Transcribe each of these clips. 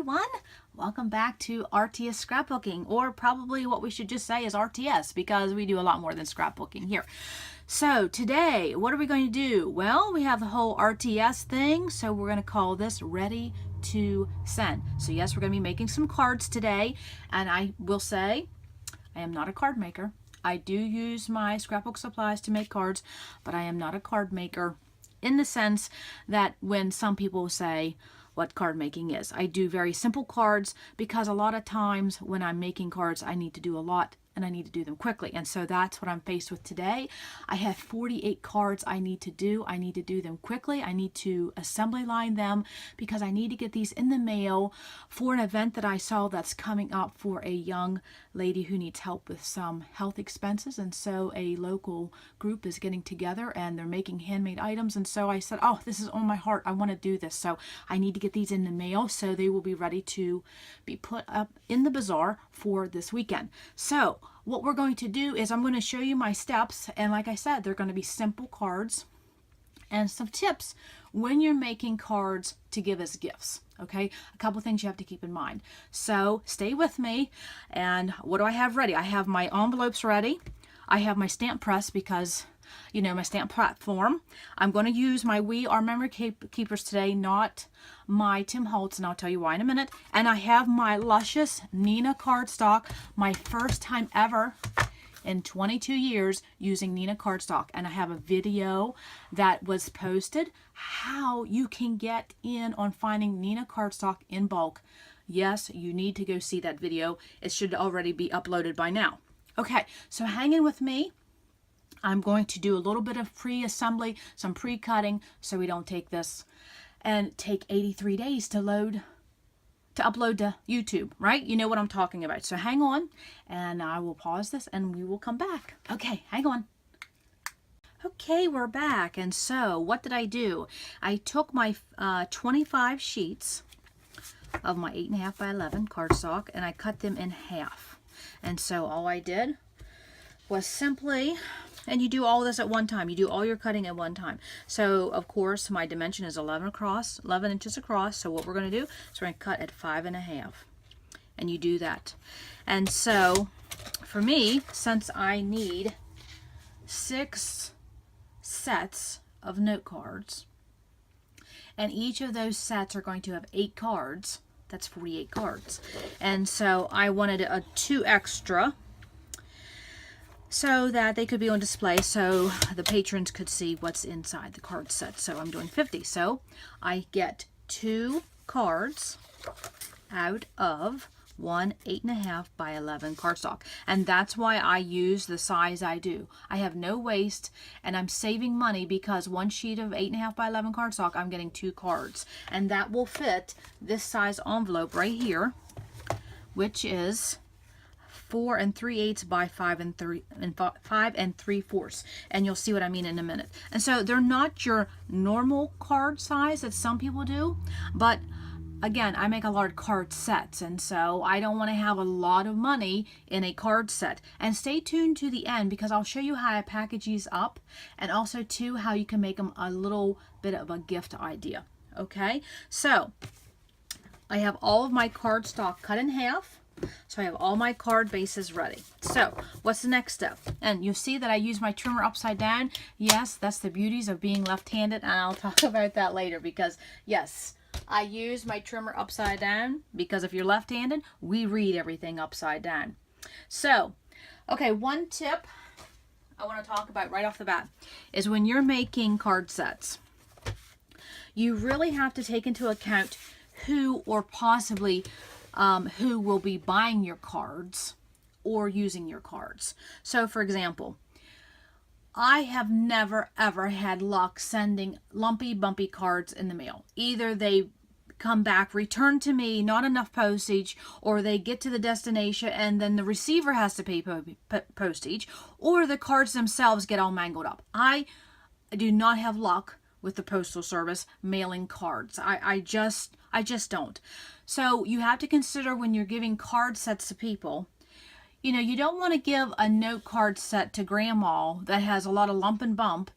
everyone. Welcome back to RTS Scrapbooking, or probably what we should just say is RTS, because we do a lot more than scrapbooking here. So today, what are we going to do? Well, we have the whole RTS thing, so we're going to call this Ready to Send. So yes, we're going to be making some cards today, and I will say, I am not a card maker. I do use my scrapbook supplies to make cards, but I am not a card maker in the sense that when some people say what card making is. I do very simple cards because a lot of times when I'm making cards, I need to do a lot and I need to do them quickly. And so that's what I'm faced with today. I have 48 cards I need to do. I need to do them quickly. I need to assembly line them because I need to get these in the mail for an event that I saw that's coming up for a young lady who needs help with some health expenses. And so a local group is getting together and they're making handmade items. And so I said, oh, this is on my heart. I want to do this. So I need to get these in the mail so they will be ready to be put up in the bazaar for this weekend. So what we're going to do is I'm going to show you my steps, and like I said, they're going to be simple cards and some tips when you're making cards to give as gifts. Okay, a couple things you have to keep in mind. So stay with me. And what do I have ready? I have my envelopes ready. I have my stamp press because, you know, my stamp platform. I'm going to use my We Are Memory Keepers today, not my Tim Holtz, and I'll tell you why in a minute. And I have my luscious Neenah cardstock, my first time ever in 22 years using Neenah cardstock. And I have a video that was posted how you can get in on finding Neenah cardstock in bulk. Yes, you need to go see that video. It should already be uploaded by now. Okay, so hang in with me. I'm going to do a little bit of pre-assembly, some pre-cutting, so we don't take this and take 83 days to upload to YouTube, right? You know what I'm talking about. So hang on, and I will pause this and we will come back. Okay, hang on. Okay, we're back. And so what did I do? I took my 25 sheets of my 8.5 by 11 cardstock and I cut them in half. And so all I did was simply, and you do all this at one time. You do all your cutting at one time. So of course my dimension is 11 inches across. So what we're going to do is we're going to cut at 5.5, and you do that. And so for me, since I need 6 sets of note cards, and each of those sets are going to have 8 cards, that's 48 cards. And so I wanted 2 extra so that they could be on display so the patrons could see what's inside the card set. So I'm doing 50. So I get 2 cards out of one 8.5 by 11 cardstock. And that's why I use the size I do. I have no waste and I'm saving money because one sheet of 8.5 by 11 cardstock, I'm getting 2 cards. And that will fit this size envelope right here, which is 4 3/8 by 5 3/4, and you'll see what I mean in a minute. And so they're not your normal card size that some people do, but again, I make a lot of card sets, and so I don't want to have a lot of money in a card set. And stay tuned to the end because I'll show you how I package these up, and also too how you can make them a little bit of a gift idea. Okay, so I have all of my cardstock cut in half. So I have all my card bases ready. So what's the next step? And you'll see that I use my trimmer upside down. Yes, that's the beauties of being left-handed, and I'll talk about that later because yes, I use my trimmer upside down because if you're left-handed, we read everything upside down. So, okay, one tip I want to talk about right off the bat is when you're making card sets, you really have to take into account who or possibly who will be buying your cards or using your cards. So for example, I have never ever had luck sending lumpy bumpy cards in the mail. Either they come back returned to me, not enough postage, or they get to the destination and then the receiver has to pay postage, or the cards themselves get all mangled up. I do not have luck with the postal service mailing cards. I just don't. So you have to consider when you're giving card sets to people, you know, you don't want to give a note card set to grandma that has a lot of lump and bump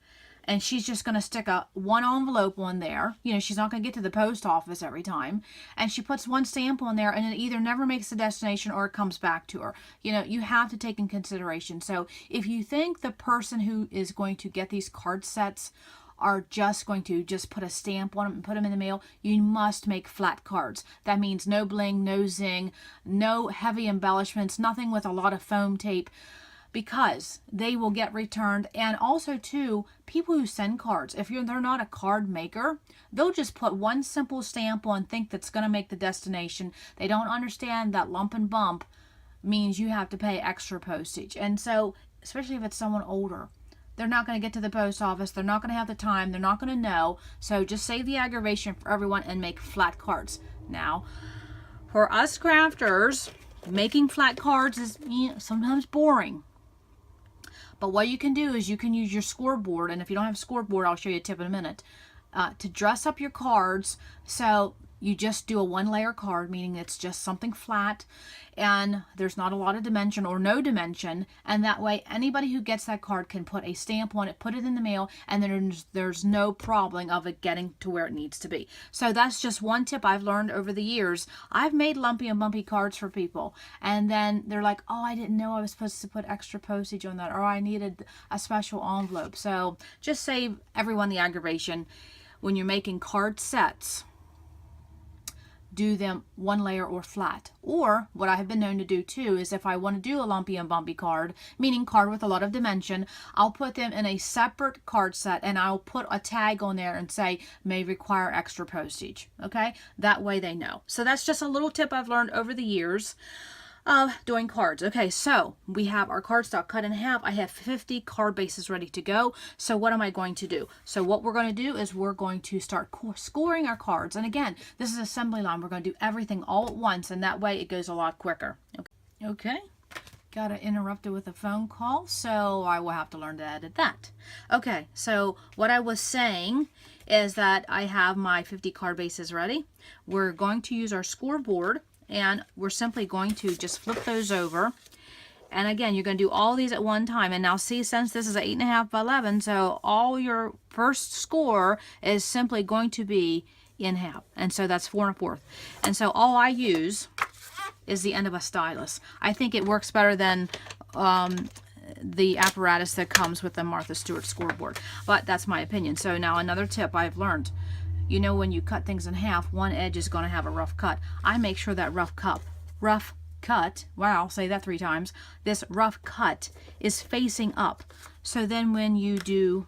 and she's just going to stick one envelope on there. You know, she's not going to get to the post office every time. And she puts one stamp on there, and it either never makes the destination or it comes back to her. You know, you have to take in consideration. So if you think the person who is going to get these card sets are just going to just put a stamp on them and put them in the mail, you must make flat cards. That means no bling, no zing, no heavy embellishments, nothing with a lot of foam tape, because they will get returned. And also too, people who send cards, if they're not a card maker, they'll just put one simple stamp on, think that's going to make the destination. They don't understand that lump and bump means you have to pay extra postage. And so, especially if it's someone older, they're not going to get to the post office, they're not going to have the time, they're not going to know. So just save the aggravation for everyone and make flat cards. Now, for us crafters, making flat cards is, you know, sometimes boring. But what you can do is you can use your scoreboard, and if you don't have a scoreboard, I'll show you a tip in a minute, to dress up your cards. So you just do a one-layer card, meaning it's just something flat, and there's not a lot of dimension or no dimension, and that way anybody who gets that card can put a stamp on it, put it in the mail, and then there's no problem of it getting to where it needs to be. So that's just one tip I've learned over the years. I've made lumpy and bumpy cards for people, and then they're like, oh, I didn't know I was supposed to put extra postage on that, or I needed a special envelope. So just save everyone the aggravation. When you're making card sets, do them one layer or flat. Or what I have been known to do too is if I want to do a lumpy and bumpy card, meaning card with a lot of dimension, I'll put them in a separate card set and I'll put a tag on there and say may require extra postage. Okay, that way they know. So that's just a little tip I've learned over the years of doing cards. Okay, so we have our cardstock cut in half. I have 50 card bases ready to go. So what am I going to do? So what we're going to do is we're going to start scoring our cards. And again, this is assembly line. We're going to do everything all at once, and that way it goes a lot quicker. Okay. Got interrupted with a phone call, so I will have to learn to edit that. Okay, so what I was saying is that I have my 50 card bases ready. We're going to use our scoreboard, and we're simply going to just flip those over. And again, you're going to do all these at one time. And now see, since this is an 8.5 by 11, so all your first score is simply going to be in half. And so that's 4 1/4. And so all I use is the end of a stylus. I think it works better than the apparatus that comes with the Martha Stewart scoreboard. But that's my opinion. So now another tip I've learned. You know, when you cut things in half, one edge is going to have a rough cut. I make sure that rough cut, wow, I'll say that 3 times, this rough cut is facing up. So then when you do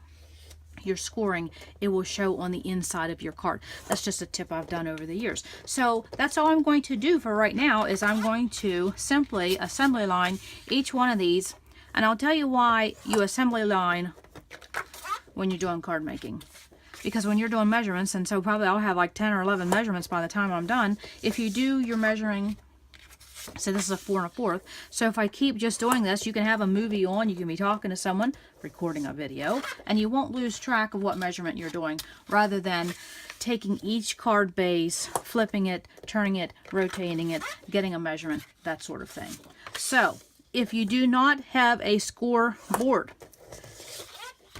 your scoring, it will show on the inside of your card. That's just a tip I've done over the years. So that's all I'm going to do for right now, is I'm going to simply assembly line each one of these. And I'll tell you why you assembly line when you're doing card making. Because when you're doing measurements, and so probably I'll have like 10 or 11 measurements by the time I'm done, if you do your measuring, so this is a 4 1/4, so if I keep just doing this, you can have a movie on, you can be talking to someone, recording a video, and you won't lose track of what measurement you're doing, rather than taking each card base, flipping it, turning it, rotating it, getting a measurement, that sort of thing. So if you do not have a scoreboard,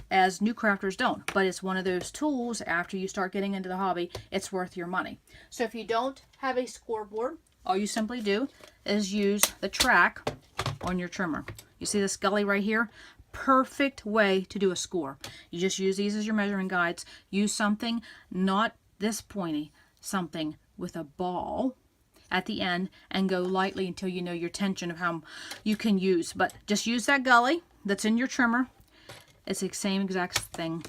as new crafters don't, but it's one of those tools after you start getting into the hobby, it's worth your money. So if you don't have a scoreboard, all you simply do is use the track on your trimmer. You see this gully right here? Perfect way to do a score. You just use these as your measuring guides. Use something not this pointy, something with a ball at the end, and go lightly until you know your tension of how you can use. But just use that gully that's in your trimmer. It's the same exact thing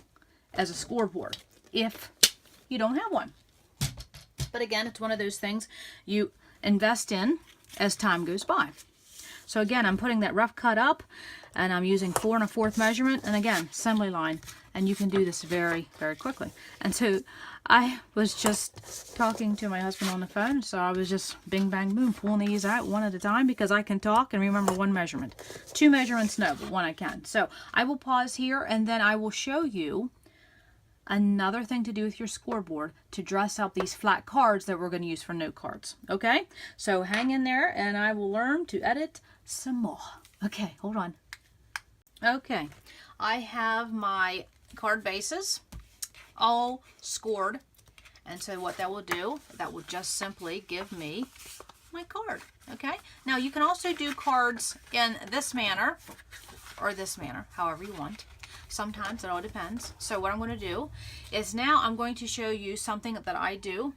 as a scoreboard if you don't have one. But again, it's one of those things you invest in as time goes by. So again, I'm putting that rough cut up, and I'm using 4 1/4 measurement, and again, assembly line. And you can do this very, very quickly. And so I was just talking to my husband on the phone, so I was just bing, bang, boom, pulling these out one at a time, because I can talk and remember one measurement. 2 measurements, no, but 1 I can. So I will pause here, and then I will show you another thing to do with your scoreboard to dress up these flat cards that we're going to use for note cards. Okay? So hang in there, and I will learn to edit some more. Okay, hold on. Okay, I have my card bases, all scored. And so what that will do, that will just simply give me my card, okay? Now you can also do cards in this manner or this manner, however you want. Sometimes it all depends. So what I'm going to do is now I'm going to show you something that I do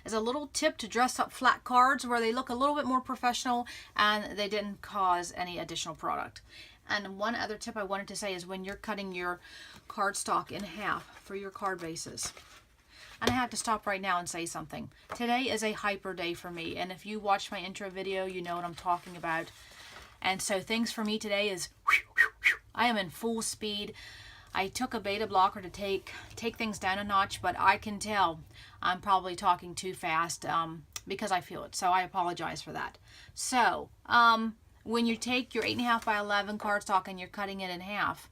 as a little tip to dress up flat cards where they look a little bit more professional and they didn't cause any additional product. And one other tip I wanted to say is when you're cutting your cardstock in half for your card bases. And I have to stop right now and say something. Today is a hyper day for me, and if you watched my intro video, you know what I'm talking about. And so things for me today is, I am in full speed. I took a beta blocker to take things down a notch, but I can tell I'm probably talking too fast because I feel it. So I apologize for that. So when you take your 8.5 by 11 cardstock and you're cutting it in half,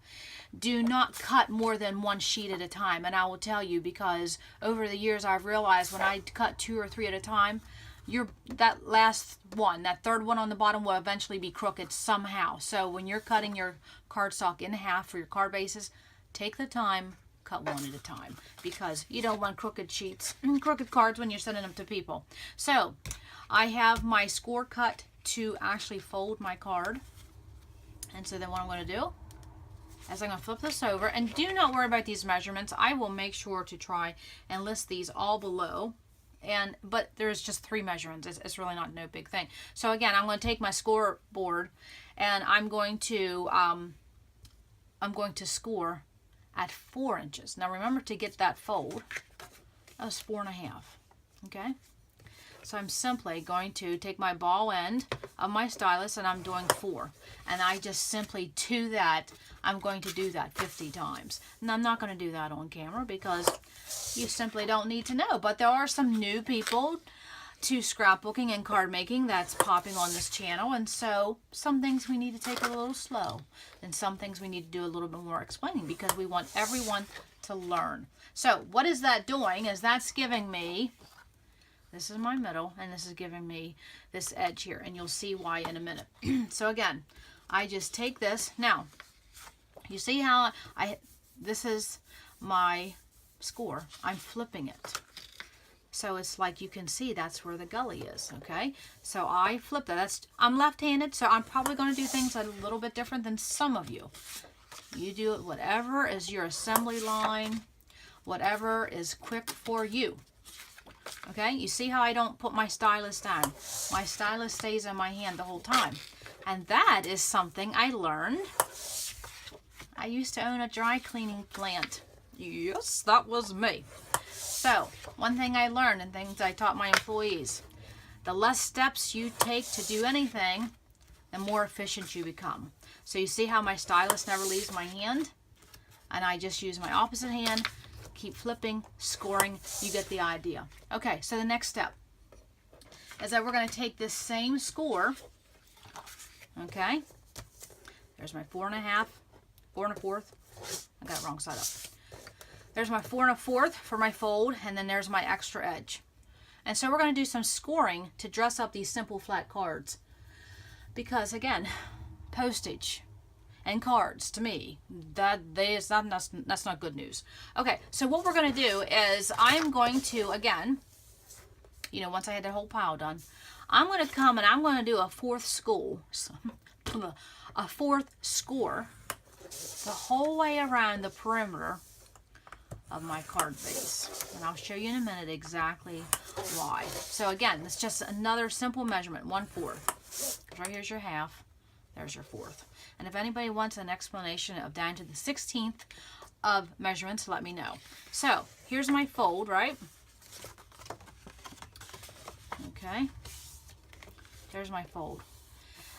do not cut more than one sheet at a time. And I will tell you, because over the years I've realized when I cut 2 or 3 at a time, that last one, that third one on the bottom, will eventually be crooked somehow. So when you're cutting your cardstock in half for your card bases, take the time, cut one at a time, because you don't want crooked sheets, crooked cards when you're sending them to people. So I have my score cut to actually fold my card. And so then what I'm going to do is I'm going to flip this over, and do not worry about these measurements. I will make sure to try and list these all below. But there's just 3 measurements. It's really not no big thing. So again, I'm going to take my score board and I'm going to score at 4 inches. Now remember to get that fold. That was 4.5. Okay. So I'm simply going to take my ball end of my stylus and I'm doing 4. And I just simply do that. I'm going to do that 50 times. And I'm not going to do that on camera because you simply don't need to know. But there are some new people to scrapbooking and card making that's popping on this channel. And so some things we need to take a little slow. And some things we need to do a little bit more explaining because we want everyone to learn. So what is that doing is that's giving me, this is my middle, and this is giving me this edge here. And you'll see why in a minute. So again, I just take this. Now, you see how this is my score. I'm flipping it. So it's like you can see that's where the gully is, okay? So I flip that. I'm left-handed, so I'm probably going to do things a little bit different than some of you. You do it whatever is your assembly line, whatever is quick for you. Okay, you see how I don't put my stylus down. My stylus stays in my hand the whole time. And that is something I learned. I used to own a dry cleaning plant. Yes, that was me. So, one thing I learned and things I taught my employees, the less steps you take to do anything, the more efficient you become. So you see how my stylus never leaves my hand? And I just use my opposite hand, keep flipping, scoring, you get the idea. Okay, so the next step is that we're going to take this same score, okay, there's my 4.5, 4 1/4, I got it wrong side up. There's my 4 1/4 for my fold, and then there's my extra edge. And so we're going to do some scoring to dress up these simple flat cards. Because again, postage and cards, to me, that's not good news. Okay, so what we're going to do is I'm going to, again, you know, once I had that whole pile done, I'm going to come and I'm going to do a fourth score the whole way around the perimeter of my card base. And I'll show you in a minute exactly why. So again, it's just another simple measurement, 1/4. Right here's your half, there's your 1/4. And if anybody wants an explanation of down to the 16th of measurements, let me know. So here's my fold, right? Okay, there's my fold.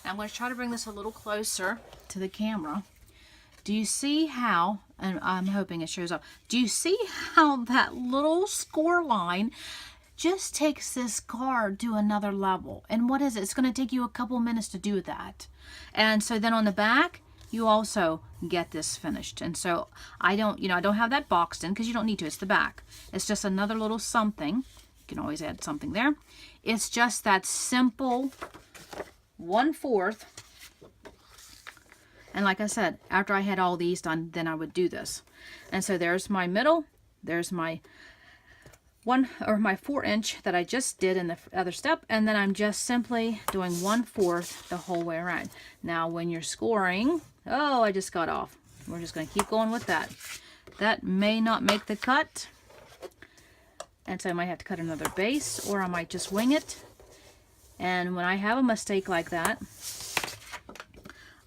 And I'm going to try to bring this a little closer to the camera. Do you see how, and I'm hoping it shows up, do you see how that little score line just takes this card to another level? And what is it? It's going to take you a couple minutes to do that. And so then on the back, you also get this finished. And so I don't have that boxed in because you don't need to. It's the back. It's just another little something. You can always add something there. It's just that simple 1/4. And like I said, after I had all these done, then I would do this. And so there's my middle, there's my my 4" that I just did in the other step, and then I'm just simply doing 1/4 the whole way around. Now when you're scoring, oh, I just got off. We're just going to keep going with that. That may not make the cut, and so I might have to cut another base, or I might just wing it. And when I have a mistake like that,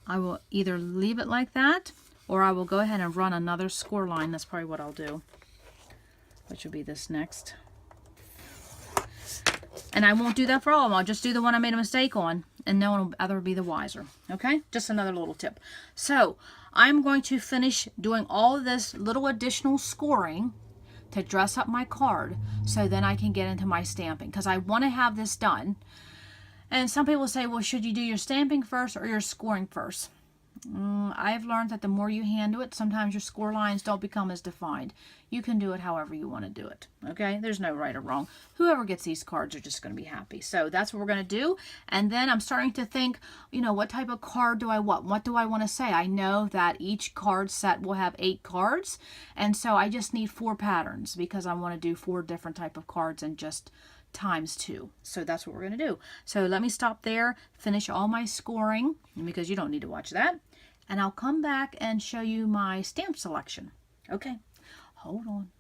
I will either leave it like that, or I will go ahead and run another score line. That's probably what I'll do, which will be this next. And I won't do that for all of them. I'll just do the one I made a mistake on, and no one will ever be the wiser. Okay? Just another little tip. So I'm going to finish doing all of this little additional scoring to dress up my card, so then I can get into my stamping, because I want to have this done. And some people say, well, should you do your stamping first or your scoring first? I've learned that the more you handle it, sometimes your score lines don't become as defined. You can do it however you want to do it. Okay? There's no right or wrong. Whoever gets these cards are just going to be happy. So that's what we're going to do. And then I'm starting to think, you know, what type of card do I want? What do I want to say? I know that each card set will have 8 cards. And so I just need 4 patterns, because I want to do 4 different type of cards and just times 2. So that's what we're going to do. So let me stop there, finish all my scoring, because you don't need to watch that. And I'll come back and show you my stamp selection. Okay, hold on.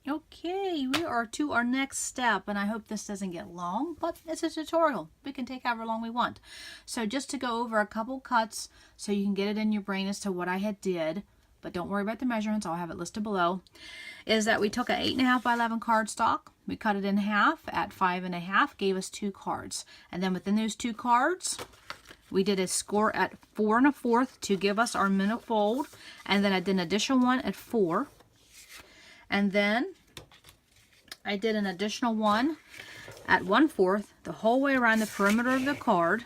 Okay, we are to our next step, and I hope this doesn't get long, but it's a tutorial. We can take however long we want. So just to go over a couple cuts so you can get it in your brain as to what I had did, but don't worry about the measurements, I'll have it listed below, is that we took an 8.5 by 11 cardstock, we cut it in half at 5.5, gave us 2 cards. And then within those 2 cards, we did a score at 4 1/4 to give us our middle fold, and then I did an additional one at 4. And then I did an additional one at 1/4 the whole way around the perimeter of the card.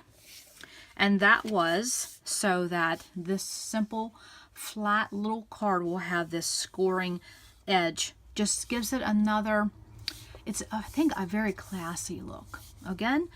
And that was so that this simple flat little card will have this scoring edge. Just gives it another, it's I think a very classy look. Again,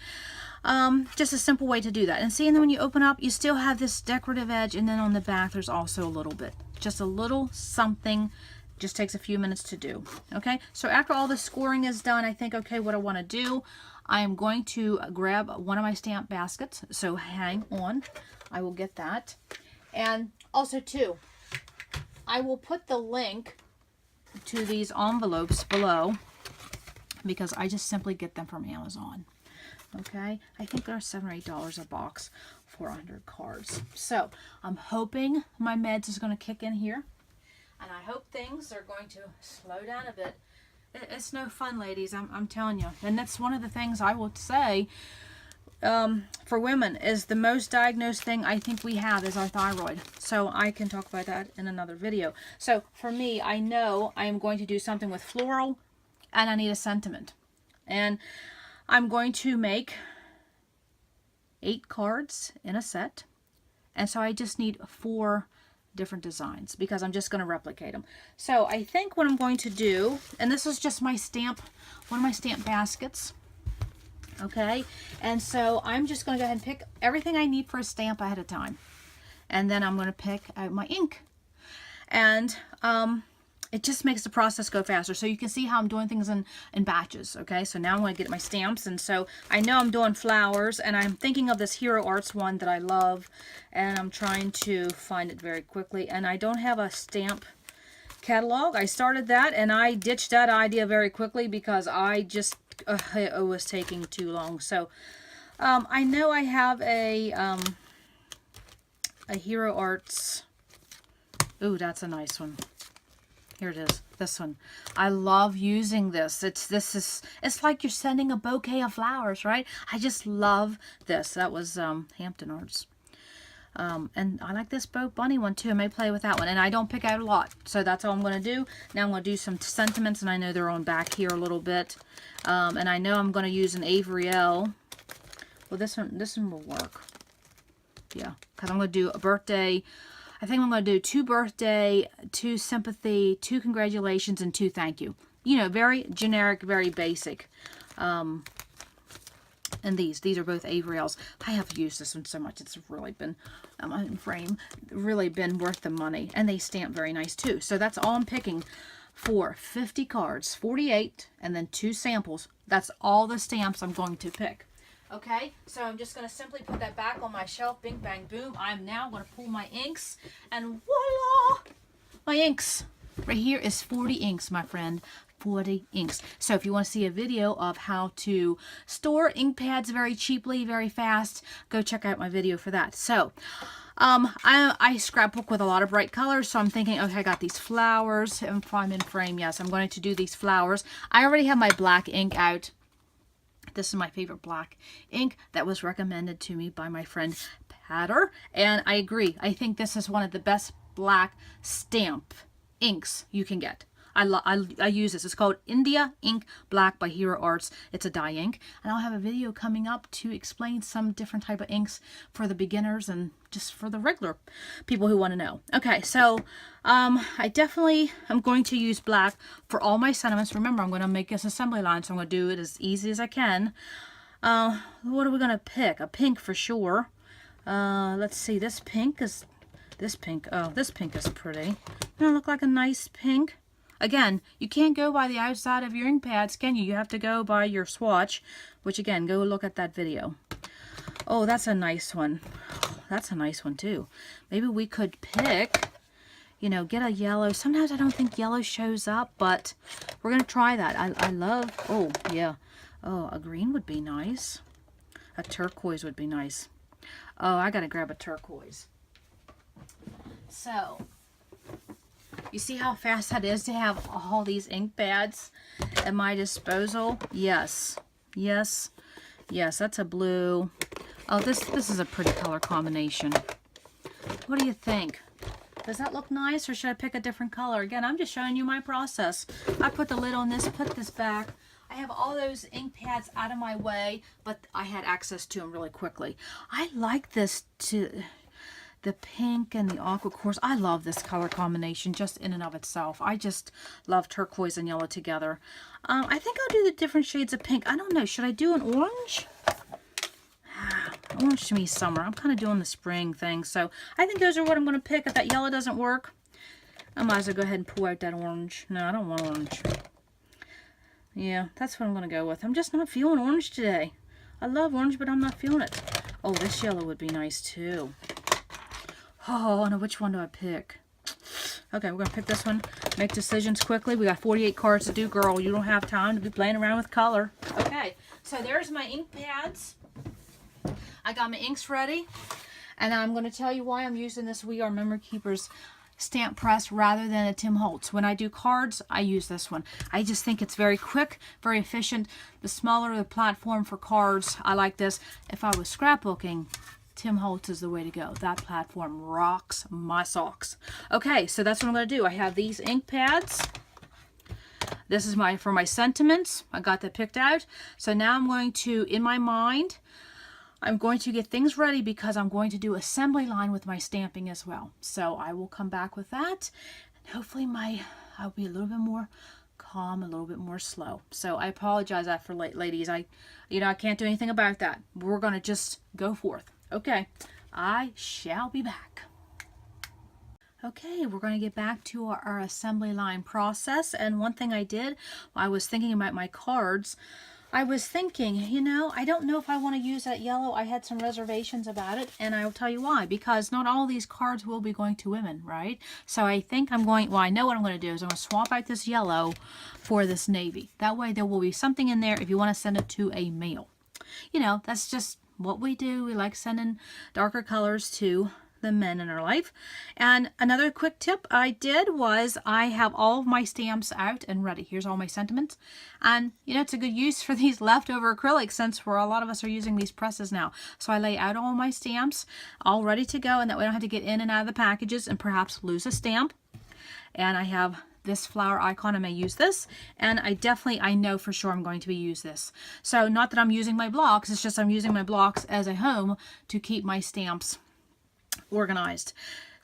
just a simple way to do that. And see, and then when you open up, you still have this decorative edge, and then on the back there's also a little bit, just a little something. Just takes a few minutes to do. Okay, so after all the scoring is done, I think, okay, what I want to do, I am going to grab one of my stamp baskets, so hang on, I will get that. And also too, I will put the link to these envelopes below, because I just simply get them from Amazon. Okay, I think they're $7 or $8 a box for 100 cards. So I'm hoping my meds is going to kick in here, and I hope things are going to slow down a bit. It's no fun, ladies, I'm telling you. And that's one of the things I will say for women is the most diagnosed thing I think we have is our thyroid. So I can talk about that in another video. So for me, I know I am going to do something with floral, and I need a sentiment. And I'm going to make 8 cards in a set. And so I just need 4 different designs, because I'm just going to replicate them. So I think what I'm going to do, and this is just my stamp, one of my stamp baskets. Okay, and so I'm just going to go ahead and pick everything I need for a stamp ahead of time. And then I'm going to pick out my ink. And it just makes the process go faster. So you can see how I'm doing things in batches. Okay, so now I'm going to get my stamps. And so I know I'm doing flowers, and I'm thinking of this Hero Arts one that I love, and I'm trying to find it very quickly. And I don't have a stamp catalog. I started that, and I ditched that idea very quickly because I just it was taking too long. So I know I have a Hero Arts. Ooh, that's a nice one. Here it is, this one. I love using this. It's like you're sending a bouquet of flowers, right? I just love this. That was Hampton Arts. And I like this bunny one too. I may play with that one. And I don't pick out a lot. So that's all I'm going to do. Now I'm going to do some sentiments, and I know they're on back here a little bit. And I know I'm going to use an Avery L. Well, this one will work. Yeah, because I'm going to do a birthday. I think I'm going to do 2 birthday, 2 sympathy, 2 congratulations, and 2 thank you. You know, very generic, very basic. And these are both Avriels. I have used this one so much. It's really been, in frame, really been worth the money. And they stamp very nice too. So that's all I'm picking for 50 cards, 48, and then 2 samples. That's all the stamps I'm going to pick. Okay, so I'm just going to simply put that back on my shelf. Bing, bang, boom. I'm now going to pull my inks. And voila! My inks. Right here is 40 inks, my friend. 40 inks. So if you want to see a video of how to store ink pads very cheaply, very fast, go check out my video for that. So I scrapbook with a lot of bright colors, so I'm thinking, okay, I got these flowers. If I'm in frame, yes, I'm going to do these flowers. I already have my black ink out. This is my favorite black ink that was recommended to me by my friend Patter, and I agree. I think this is one of the best black stamp inks you can get. I use this. It's called India Ink Black by Hero Arts. It's a dye ink. And I'll have a video coming up to explain some different type of inks for the beginners and just for the regular people who want to know. Okay, so I definitely am going to use black for all my sentiments. Remember, I'm going to make this assembly line, so I'm going to do it as easy as I can. What are we going to pick? A pink for sure. Let's see. This pink is pretty. Doesn't it look like a nice pink? Again, you can't go by the outside of your ink pads, can you? You have to go by your swatch, which again, go look at that video. Oh, that's a nice one. That's a nice one too. Maybe we could pick, you know, get a yellow. Sometimes I don't think yellow shows up, but we're going to try that. I love, oh, yeah. Oh, a green would be nice. A turquoise would be nice. Oh, I got to grab a turquoise. So, you see how fast that is to have all these ink pads at my disposal? Yes. Yes. Yes, that's a blue. Oh, this is a pretty color combination. What do you think? Does that look nice, or should I pick a different color? Again, I'm just showing you my process. I put the lid on this, put this back. I have all those ink pads out of my way, but I had access to them really quickly. I like this too. The pink and the aqua course. I love this color combination just in and of itself. I just love turquoise and yellow together. I think I'll do the different shades of pink. I don't know. Should I do an orange? Orange to me is summer. I'm kind of doing the spring thing. So I think those are what I'm going to pick. If that yellow doesn't work, I might as well go ahead and pull out that orange. No, I don't want orange. Yeah, that's what I'm going to go with. I'm just not feeling orange today. I love orange, but I'm not feeling it. Oh, this yellow would be nice too. Oh, no, which one do I pick? Okay, we're going to pick this one. Make decisions quickly. We got 48 cards to do, girl. You don't have time to be playing around with color. Okay, so there's my ink pads. I got my inks ready. And I'm going to tell you why I'm using this We Are Memory Keepers stamp press rather than a Tim Holtz. When I do cards, I use this one. I just think it's very quick, very efficient. The smaller the platform for cards, I like this. If I was scrapbooking, Tim Holtz is the way to go. That platform rocks my socks. Okay, so that's what I'm going to do. I have these ink pads. This is for my sentiments. I got that picked out. So now I'm going to, in my mind, I'm going to get things ready because I'm going to do assembly line with my stamping as well. So I will come back with that. And hopefully I'll be a little bit more calm, a little bit more slow. So I apologize for ladies. I can't do anything about that. We're going to just go forth. Okay, I shall be back. Okay, we're going to get back to our assembly line process. And one thing I did while I was thinking about my cards, I was thinking, I don't know if I want to use that yellow. I had some reservations about it, and I'll tell you why. Because not all these cards will be going to women, right? So I think I know what I'm going to do is I'm going to swap out this yellow for this navy. That way there will be something in there if you want to send it to a male. That's just what we do. We like sending darker colors to the men in our life. And another quick tip I did was I have all of my stamps out and ready. Here's all my sentiments. And it's a good use for these leftover acrylics since a lot of us are using these presses now. So I lay out all my stamps all ready to go, and that way I don't have to get in and out of the packages and perhaps lose a stamp. And I have this flower icon. I may use this, and I know for sure I'm going to use this. So not that I'm using my blocks, it's just I'm using my blocks as a home to keep my stamps organized.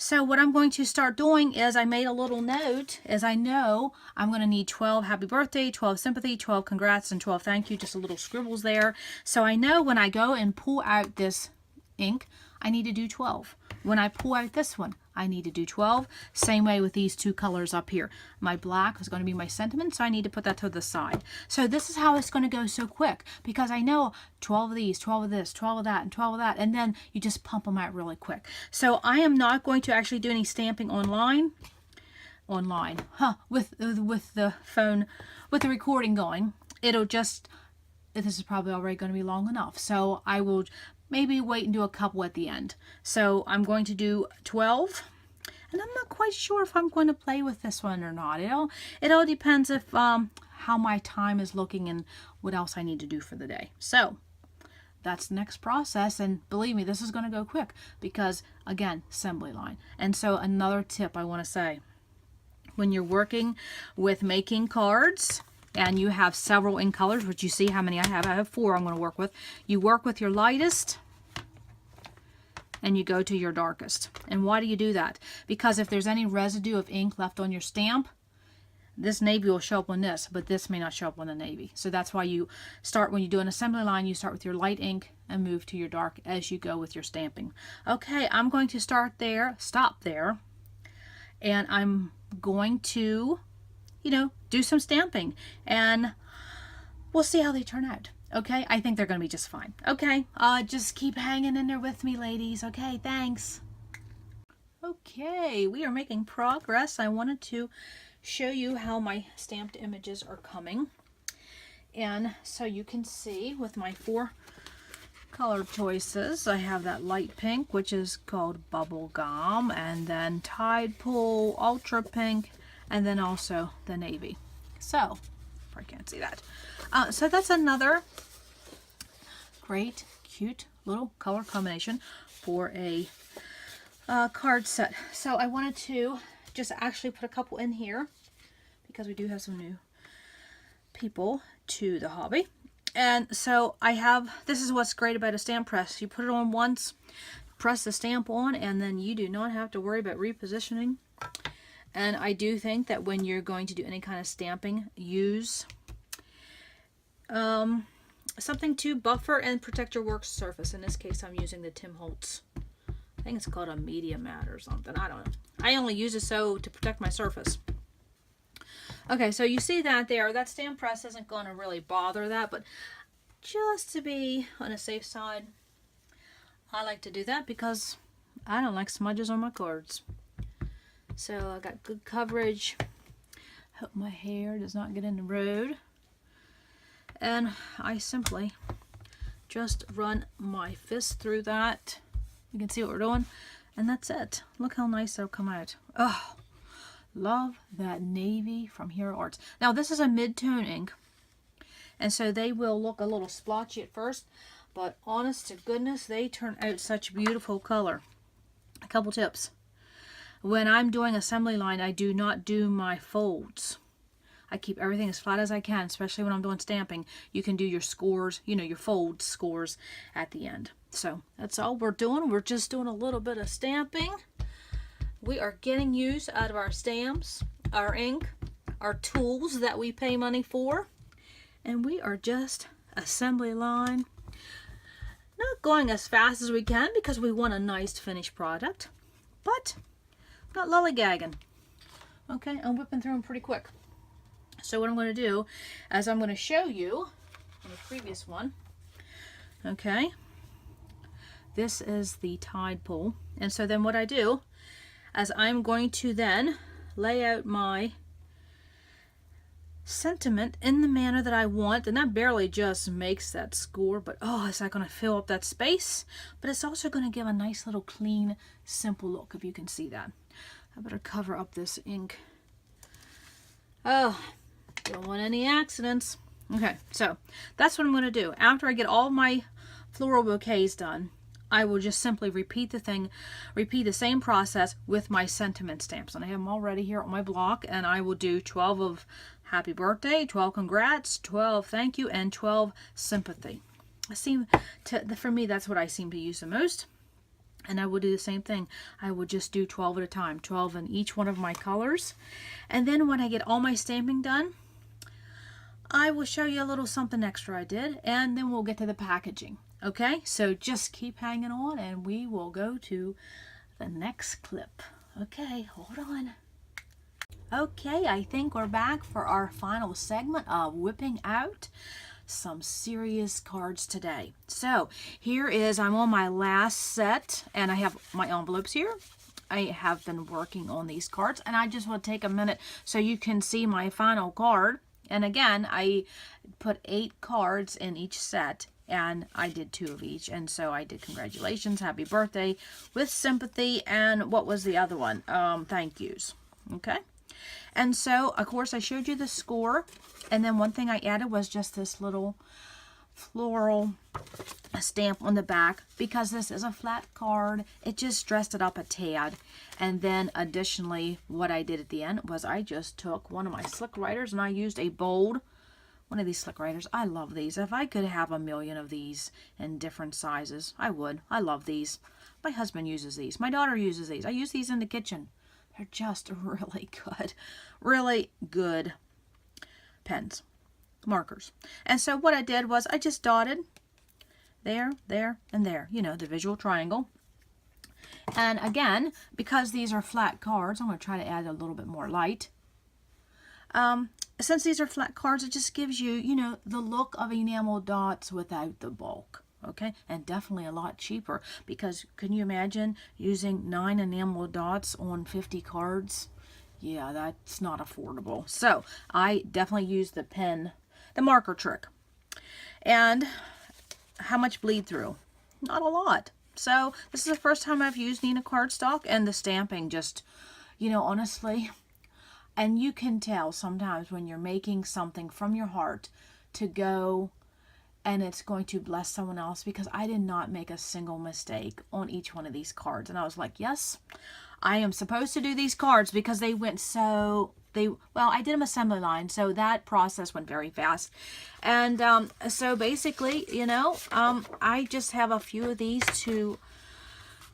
So what I'm going to start doing is I made a little note, as I know I'm going to need 12 happy birthday, 12 sympathy, 12 congrats, and 12 thank you, just a little scribbles there. So I know when I go and pull out this ink, I need to do 12. When I pull out this one, I need to do 12. Same way with these two colors up here. My black is going to be my sentiment, so I need to put that to the side. So this is how it's going to go so quick, because I know 12 of these, 12 of this, 12 of that, and 12 of that, and then you just pump them out really quick. So I am not going to actually do any stamping online, with the phone, with the recording going. It'll just, this is probably already going to be long enough, so I will maybe wait and do a couple at the end. So I'm going to do 12, and I'm not quite sure if I'm going to play with this one or not. It all depends if how my time is looking and what else I need to do for the day. So that's the next process, and believe me, this is going to go quick because, again, assembly line. And so another tip I want to say, when you're working with making cards and you have several in colors, which you see how many I have 4 I'm going to work with. You work with your lightest and you go to your darkest. And why do you do that? Because if there's any residue of ink left on your stamp, this navy will show up on this, but this may not show up on the navy. So that's why you start, when you do an assembly line, you start with your light ink and move to your dark as you go with your stamping. Okay, I'm going to start there, stop there, and I'm going to, do some stamping, and we'll see how they turn out. Okay, I think they're going to be just fine. Okay, just keep hanging in there with me, ladies. Okay, thanks. Okay, we are making progress. I wanted to show you how my stamped images are coming, and so you can see with my 4 color choices, I have that light pink, which is called Bubble Gum, and then Tide Pool, Ultra Pink, and then also the navy. So, I can't see that. So that's another great, cute little color combination for a card set. So I wanted to just actually put a couple in here because we do have some new people to the hobby. And so I have, this is what's great about a stamp press. You put it on once, press the stamp on, and then you do not have to worry about repositioning. And I do think that when you're going to do any kind of stamping, use something to buffer and protect your work surface. In this case, I'm using the Tim Holtz. I think it's called a media mat or something. I don't know. I only use it to protect my surface. Okay, so you see that there. That stamp press isn't going to really bother that, but just to be on a safe side, I like to do that because I don't like smudges on my cards. So I got good coverage. Hope my hair does not get in the road. And I simply just run my fist through that. You can see what we're doing. And that's it. Look how nice they'll come out. Oh, love that navy from Hero Arts. Now this is a mid-tone ink, and so they will look a little splotchy at first, but honest to goodness, they turn out such beautiful color. A couple tips. When I'm doing assembly line, I do not do my folds. I keep everything as flat as I can, especially when I'm doing stamping. You can do your scores, your fold scores at the end. So that's all we're doing. We're just doing a little bit of stamping. We are getting use out of our stamps, our ink, our tools that we pay money for, and we are just assembly line. Not going as fast as we can because we want a nice finished product, but not lollygagging. Okay, I'm whipping through them pretty quick. So what I'm going to do is I'm going to show you in the previous one. Okay, this is the Tide Pool, and so then what I do as I'm going to then lay out my sentiment in the manner that I want, and that barely just makes that score, but oh, is that going to fill up that space? But it's also going to give a nice little clean, simple look, if you can see that. I better cover up this ink. Oh, don't want any accidents. Okay, so that's what I'm going to do. After I get all my floral bouquets done, I will just simply repeat the same process with my sentiment stamps. And I have them all ready here on my block, and I will do 12 of happy birthday, 12 congrats, 12 thank you, and 12 sympathy. For me, that's what I seem to use the most. And I would do the same thing. I would just do 12 at a time, 12 in each one of my colors. And then when I get all my stamping done, I will show you a little something extra I did, and then we'll get to the packaging. Okay, so just keep hanging on and we will go to the next clip. Okay, hold on. Okay, I think we're back for our final segment of whipping out some serious cards today. So here is, I'm on my last set and I have my envelopes here. I have been working on these cards and I just want to take a minute so you can see my final card. And again, I put 8 cards in each set and I did 2 of each. And so I did congratulations, happy birthday, with sympathy, and what was the other one? Thank yous. Okay. And so, of course, I showed you the score. And then one thing I added was just this little floral stamp on the back, because this is a flat card. It just dressed it up a tad. And then additionally, what I did at the end was I just took one of my slick writers and I used a bold one of these slick writers. I love these. If I could have a million of these in different sizes, I would. I love these. My husband uses these. My daughter uses these. I use these in the kitchen. They're just really good pens, markers. And so what I did was I just dotted there, there, and there. You know, the visual triangle. And again, because these are flat cards, I'm going to try to add a little bit more light. Since these are flat cards, it just gives you, you know, the look of enamel dots without the bulk. Okay, and definitely a lot cheaper, because can you imagine using 9 enamel dots on 50 cards? Yeah, that's not affordable. So I definitely use the pen, the marker trick. And how much bleed through? Not a lot. So this is the first time I've used Nina cardstock, and the stamping just, you know, honestly, and you can tell sometimes when you're making something from your heart to go and it's going to bless someone else, because I did not make a single mistake on each one of these cards. And I was like, yes, I am supposed to do these cards because they went so, well, I did them assembly line, so that process went very fast. And so basically, you know, I just have a few of these to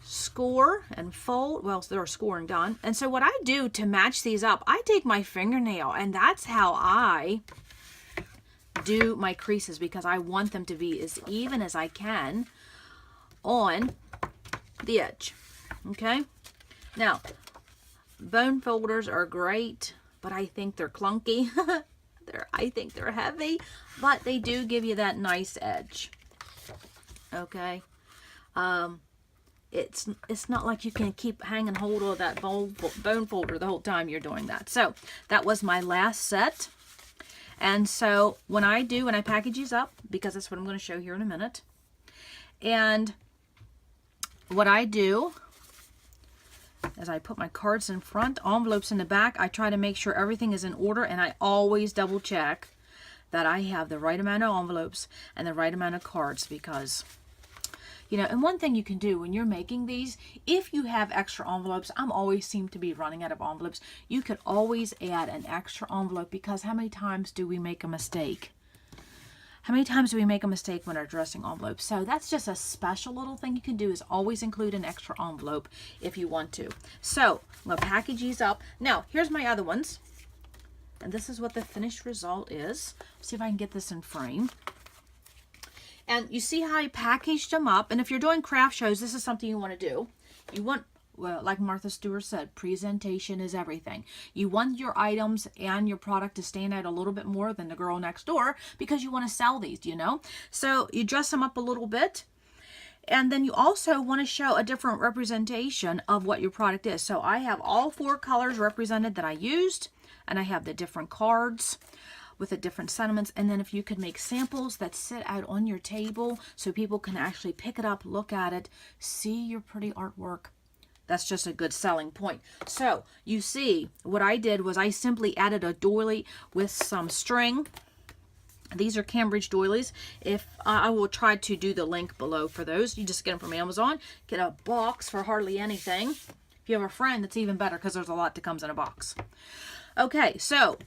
score and fold. Well, they're scoring done. And so what I do to match these up, I take my fingernail, and that's how I do my creases, because I want them to be as even as I can on the edge. Okay, now bone folders are great, but I think they're clunky. I think they're heavy, but they do give you that nice edge. Okay, it's not like you can keep hanging hold of that bone folder the whole time you're doing that. So that was my last set. And so when I package these up, because that's what I'm going to show here in a minute, and what I do is I put my cards in front, envelopes in the back. I try to make sure everything is in order, and I always double check that I have the right amount of envelopes and the right amount of cards, because, you know, and one thing you can do when you're making these, if you have extra envelopes, I'm always seem to be running out of envelopes, you could always add an extra envelope, because how many times do we make a mistake? How many times do we make a mistake when we're addressing envelopes? So that's just a special little thing you can do, is always include an extra envelope if you want to. So I'm going to package these up. Now, here's my other ones. And this is what the finished result is. Let's see if I can get this in frame. And you see how I packaged them up. And if you're doing craft shows, this is something you want to do. You want, well, like Martha Stewart said, presentation is everything. You want your items and your product to stand out a little bit more than the girl next door, because you want to sell these, you know. So you dress them up a little bit. And then you also want to show a different representation of what your product is. So I have all 4 colors represented that I used. And I have the different cards with the different sentiments. And then if you could make samples that sit out on your table so people can actually pick it up, look at it, see your pretty artwork, that's just a good selling point. So you see what I did was I simply added a doily with some string. These are Cambridge doilies. If I will try to do the link below for those. You just get them from Amazon. Get a box for hardly anything. If you have a friend, that's even better, because there's a lot that comes in a box. Okay, so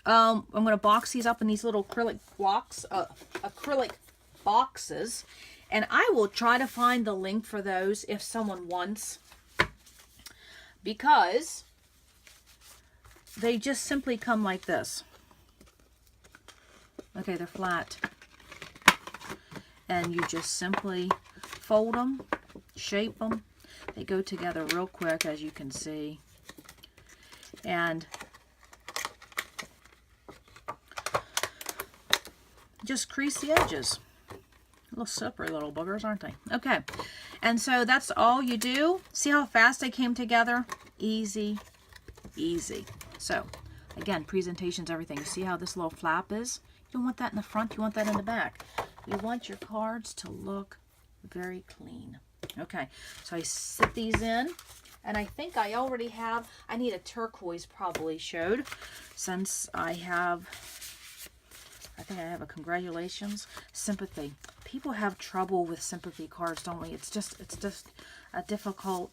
I'm going to box these up in these little acrylic boxes, And I will try to find the link for those if someone wants, because they just simply come like this. Okay, they're flat. And you just simply fold them, shape them. They go together real quick, as you can see. And just crease the edges. Little slippery little boogers, aren't they? Okay, and so that's all you do. See how fast they came together? Easy, easy. So, again, presentation's everything. You see how this little flap is? You don't want that in the front, you want that in the back. You want your cards to look very clean. Okay, so I sit these in, and I think I already have, I need a turquoise probably showed, since I think I have a congratulations, sympathy. People have trouble with sympathy cards, don't we? It's just a difficult,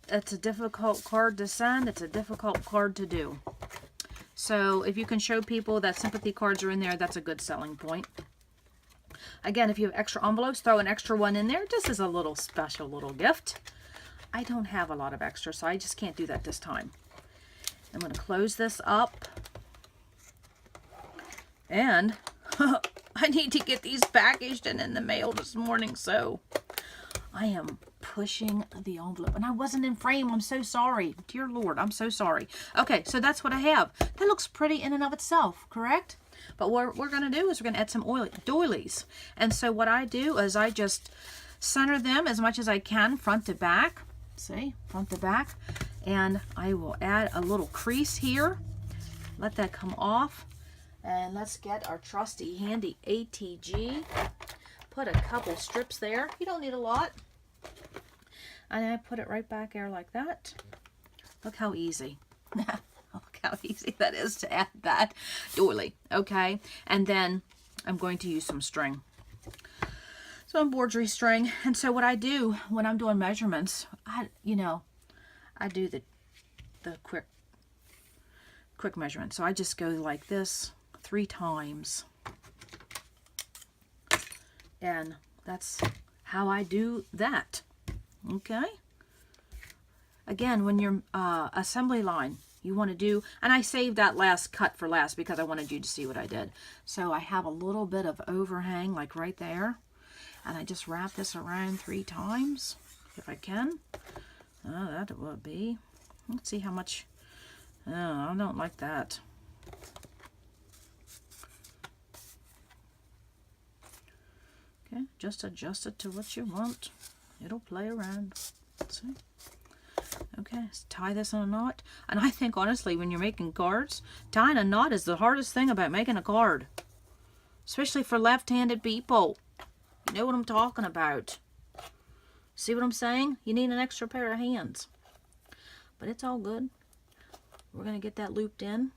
it's a difficult card to send. It's a difficult card to do. So if you can show people that sympathy cards are in there, that's a good selling point. Again, if you have extra envelopes, throw an extra one in there just as a little special little gift. I don't have a lot of extra, so I just can't do that this time. I'm going to close this up. And I need to get these packaged and in the mail this morning, so I am pushing the envelope. And I wasn't in frame. I'm so sorry. Dear Lord, I'm so sorry. Okay, so that's what I have. That looks pretty in and of itself, correct? But what we're going to do is we're going to add some doilies. And so what I do is I just center them as much as I can, front to back. See, front to back. And I will add a little crease here. Let that come off. And let's get our trusty handy ATG. Put a couple strips there. You don't need a lot. And I put it right back there like that. Look how easy. Look how easy that is to add that doily. Okay. And then I'm going to use some string. Some embroidery string. And so what I do when I'm doing measurements, I do the quick measurement. So I just go like this 3 times. And that's how I do that. Okay. Again, when you're assembly line, you want to do, and I saved that last cut for last because I wanted you to see what I did. So I have a little bit of overhang like right there. And I just wrap this around 3 times if I can. Oh, that would be. Let's see how much. Oh, I don't like that. Okay, just adjust it to what you want. It'll play around. See? Okay, let's tie this in a knot. And I think, honestly, when you're making cards, tying a knot is the hardest thing about making a card. Especially for left-handed people. You know what I'm talking about. See what I'm saying? You need an extra pair of hands. But it's all good. We're going to get that looped in.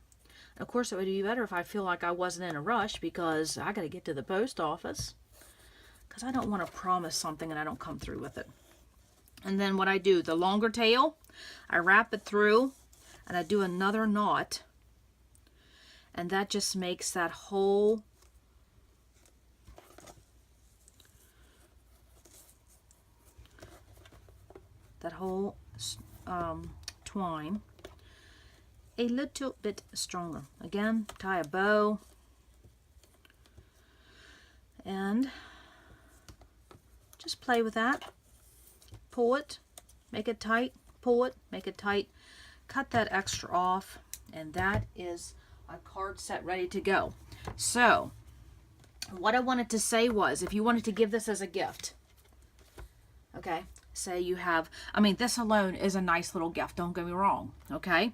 Of course, it would be better if I feel like I wasn't in a rush because I got to get to the post office. Because I don't want to promise something and I don't come through with it. And then what I do, the longer tail, I wrap it through and I do another knot. And that just makes that whole twine a little bit stronger. Again, tie a bow and just play with that. Pull it, make it tight, pull it, make it tight, cut that extra off, and that is a card set ready to go. So what I wanted to say was, if you wanted to give this as a gift, okay, say you have, I mean, this alone is a nice little gift, don't get me wrong, okay?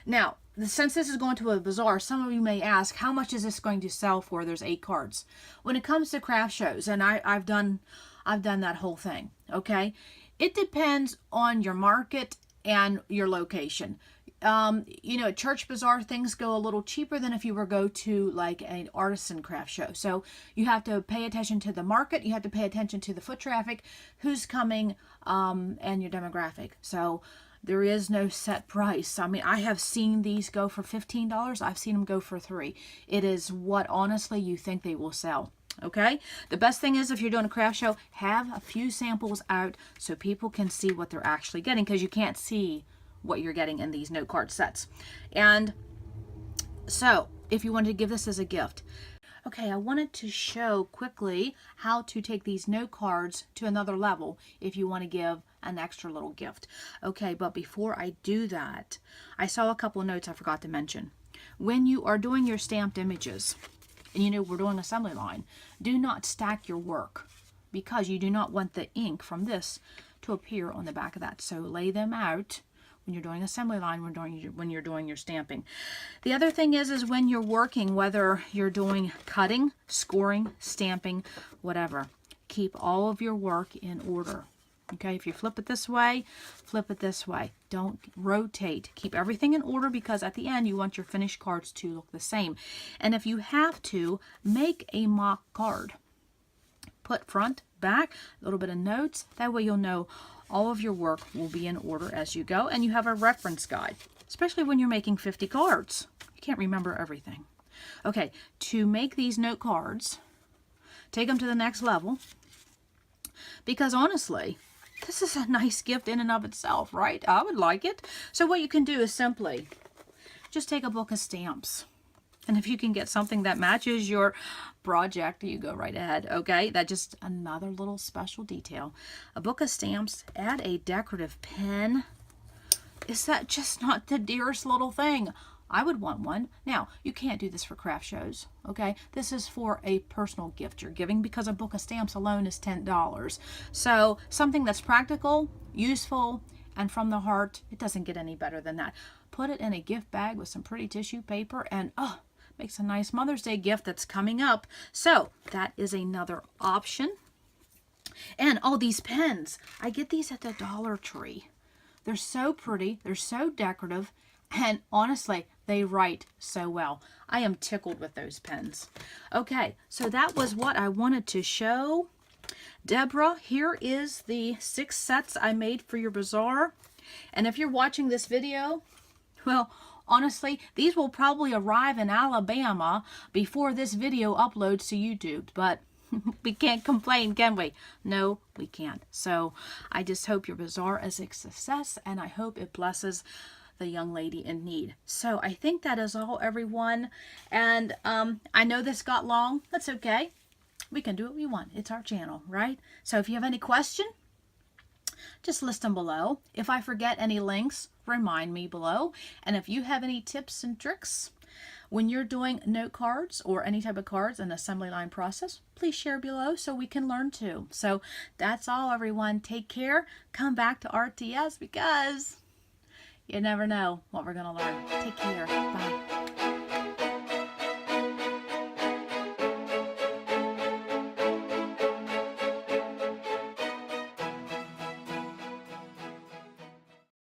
Now, since this is going to a bazaar, some of you may ask, how much is this going to sell for? There's 8 cards. When it comes to craft shows, and I've done that whole thing, okay? It depends on your market and your location. You know, at Church Bazaar, things go a little cheaper than if you were go to like an artisan craft show. So you have to pay attention to the market. You have to pay attention to the foot traffic, who's coming, and your demographic. So there is no set price. I mean, I have seen these go for $15. I've seen them go for $3. It is what honestly you think they will sell. Okay, the best thing is if you're doing a craft show, have a few samples out so people can see what they're actually getting, because you can't see what you're getting in these note card sets. And so if you wanted to give this as a gift, okay, I wanted to show quickly how to take these note cards to another level if you want to give an extra little gift. Okay, but before I do that, I saw a couple of notes I forgot to mention. When you are doing your stamped images, and you know we're doing assembly line, do not stack your work, because you do not want the ink from this to appear on the back of that. So lay them out when you're doing assembly line, when you're doing your stamping. The other thing is when you're working, whether you're doing cutting, scoring, stamping, whatever, keep all of your work in order. Okay, if you flip it this way, flip it this way. Don't rotate. Keep everything in order, because at the end you want your finished cards to look the same. And if you have to, make a mock card. Put front, back, a little bit of notes. That way you'll know all of your work will be in order as you go, and you have a reference guide, especially when you're making 50 cards. You can't remember everything. Okay, to make these note cards, take them to the next level, because honestly, this is a nice gift in and of itself, right? I would like it. So what you can do is simply just take a book of stamps. And if you can get something that matches your project, you go right ahead, okay? That's just another little special detail. A book of stamps, add a decorative pen. Is that just not the dearest little thing? I would want one. Now, you can't do this for craft shows, okay? This is for a personal gift you're giving, because a book of stamps alone is $10. So something that's practical, useful, and from the heart, it doesn't get any better than that. Put it in a gift bag with some pretty tissue paper, and oh, makes a nice Mother's Day gift that's coming up. So that is another option. And all these pens, I get these at the Dollar Tree. They're so pretty, they're so decorative, and honestly, they write so well. I am tickled with those pens. Okay, so that was what I wanted to show. Deborah, here is the 6 sets I made for your bazaar. And if you're watching this video, well, honestly, these will probably arrive in Alabama before this video uploads to YouTube, but we can't complain, can we? No, we can't. So I just hope your bazaar is a success, and I hope it blesses the young lady in need. So I think that is all, everyone. And I know this got long. That's okay. We can do what we want. It's our channel, right? So if you have any question, just list them below. If I forget any links, remind me below. And if you have any tips and tricks when you're doing note cards or any type of cards in assembly line process, please share below so we can learn too. So that's all, everyone. Take care. Come back to RTS, because you never know what we're going to learn. Take care. Bye.